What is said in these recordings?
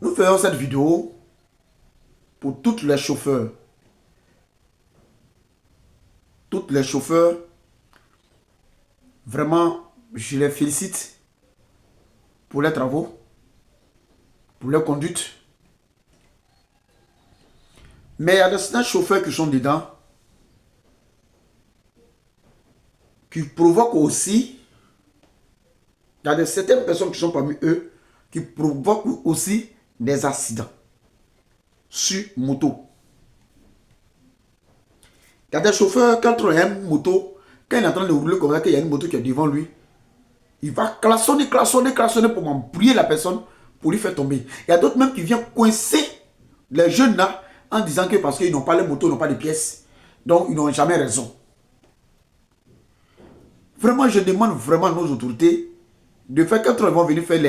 Nous faisons cette vidéo pour tous les chauffeurs. Tous les chauffeurs, vraiment, je les félicite pour les travaux, pour leur conduite. Mais il y a certains chauffeurs qui sont dedans, qui provoquent aussi, il y a certaines personnes qui sont parmi eux, qui provoquent aussi des accidents sur moto. Il y a des chauffeurs, quand il y a une moto, quand il est en train de rouler comme ça, qu'il y a une moto qui est devant lui, il va klaxonner pour m'embrouiller la personne, pour lui faire tomber. Il y a d'autres même qui viennent coincer les jeunes là, en disant que parce qu'ils n'ont pas les motos, ils n'ont pas de pièces, donc ils n'ont jamais raison. Vraiment, je demande vraiment à nos autorités de faire quand ils vont venir faire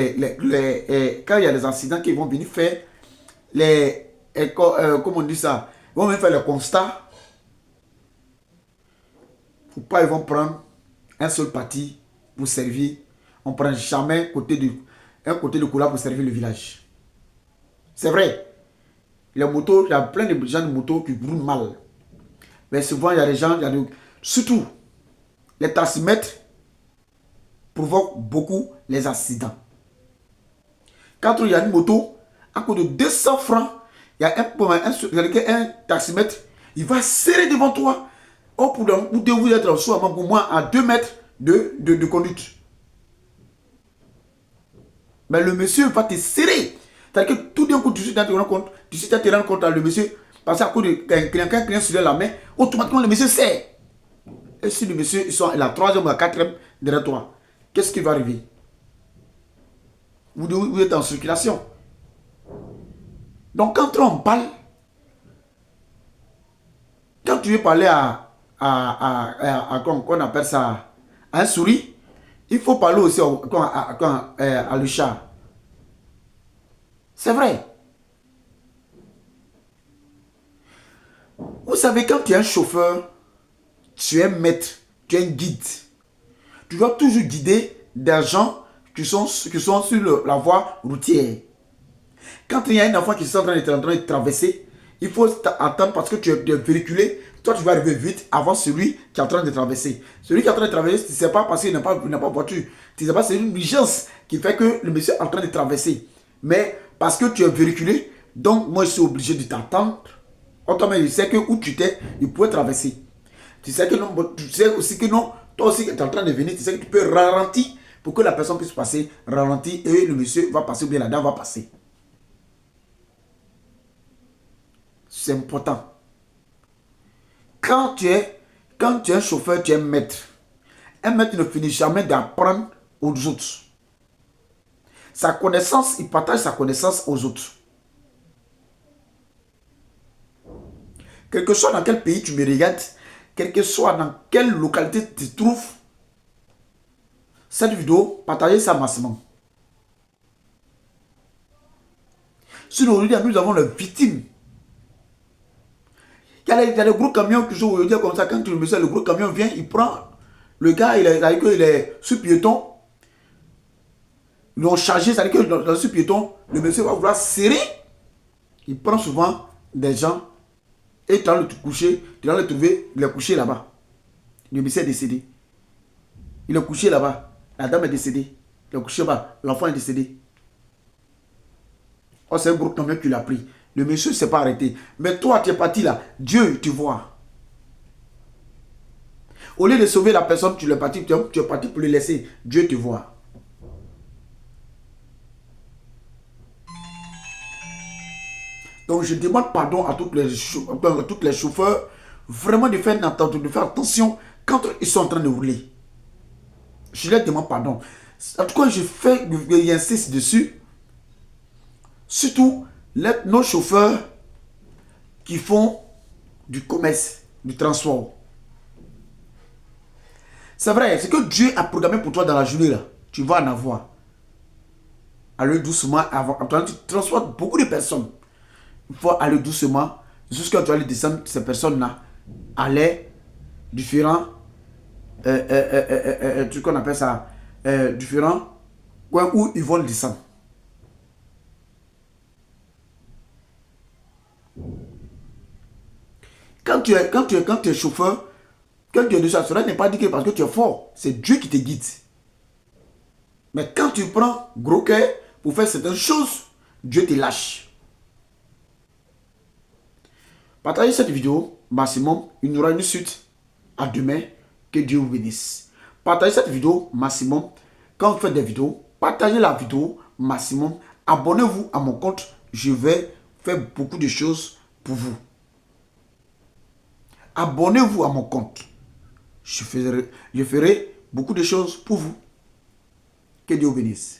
quand il y a des accidents, qu'ils vont venir faire comment on dit ça, ils vont venir faire les constats. Ou pas, ils vont prendre un seul parti pour servir. On ne prend jamais un côté de couleur pour servir le village. C'est vrai. Les motos, il y a plein de gens de motos qui roulent mal. Mais souvent, il y a des gens, surtout les taximètres provoquent beaucoup les accidents. Quand il y a une moto, à cause de 200 francs, il y a un taximètre, il va serrer devant toi. Oh, pour vous être soit pour moi à 2 mètres de conduite. Mais le monsieur va te serrer. C'est-à-dire que tout d'un coup, tu te rends compte, le monsieur, parce qu'à cause de quelqu'un sur la main, automatiquement le monsieur serre. Et si le monsieur est la troisième ou la quatrième derrière toi, qu'est-ce qui va arriver? Vous êtes en circulation. Donc quand on parle, quand tu veux parler qu'on appelle ça, à un souris, il faut parler aussi à le chat. C'est vrai. Vous savez, quand tu es un chauffeur, tu es un maître, tu es un guide. Tu dois toujours guider des gens qui sont sur la voie routière. Quand il y a un enfant qui est en train de traverser, il faut attendre parce que tu es véhiculé. Toi, tu vas arriver vite avant celui qui est en train de traverser. Celui qui est en train de traverser, tu ne sais pas parce qu'il n'a pas de voiture. Tu ne sais pas, c'est une urgence qui fait que le monsieur est en train de traverser. Mais parce que tu es véhiculé, donc moi, je suis obligé de t'attendre. Autrement, je sais que où tu t'es, il peut traverser. Tu sais que non, tu sais aussi que non, toi aussi qui es en train de venir, tu sais que tu peux ralentir pour que la personne puisse passer, ralentir et le monsieur va passer ou bien la dame va passer. C'est important. Quand tu es un chauffeur, tu es un maître. Un maître ne finit jamais d'apprendre aux autres. Sa connaissance, il partage sa connaissance aux autres. Quel que soit dans quel pays tu me regardes, quel que soit dans quelle localité tu te trouves, cette vidéo, partagez ça massivement. Sinon, aujourd'hui, nous avons les victimes. Il y a des gros camions qui sont aujourd'hui comme ça. Quand le gros camion vient, il prend le gars, il est sur piéton. Ils l'ont chargé, c'est-à-dire que dans ce piéton, le monsieur va vouloir serrer. Il prend souvent des gens et tu vas le coucher, tu vas le trouver, il est couché là-bas. Le monsieur est décédé. Il est couché là-bas. La dame est décédée. Il est couché là-bas. L'enfant est décédé. Oh, c'est un gros camion qui l'a pris. Le monsieur ne s'est pas arrêté. Mais toi, tu es parti là. Dieu, tu vois. Au lieu de sauver la personne, tu es parti pour le laisser. Dieu te voit. Donc, je demande pardon à tous les chauffeurs, vraiment de faire attention quand ils sont en train de rouler. Je leur demande pardon. En tout cas, j'insiste dessus. Surtout, nos chauffeurs qui font du commerce, du transport. C'est vrai, ce que Dieu a programmé pour toi dans la journée, là, tu vas en avoir. Allez doucement, tu transportes beaucoup de personnes. Il faut aller doucement jusqu'à ce que tu vas descendre ces personnes-là. Aller différents, trucs qu'on appelle ça, différents coins où ils vont descendre. Quand tu es chauffeur, quand tu es de ça, cela n'est pas dit que parce que tu es fort. C'est Dieu qui te guide. Mais quand tu prends gros cœur pour faire certaines choses, Dieu te lâche. Partagez cette vidéo maximum. Il y aura une suite à demain. Que Dieu vous bénisse. Partagez cette vidéo maximum. Quand vous faites des vidéos, partagez la vidéo maximum. Abonnez-vous à mon compte. Je vais faire beaucoup de choses pour vous. Abonnez-vous à mon compte. Je ferai beaucoup de choses pour vous. Que Dieu vous bénisse.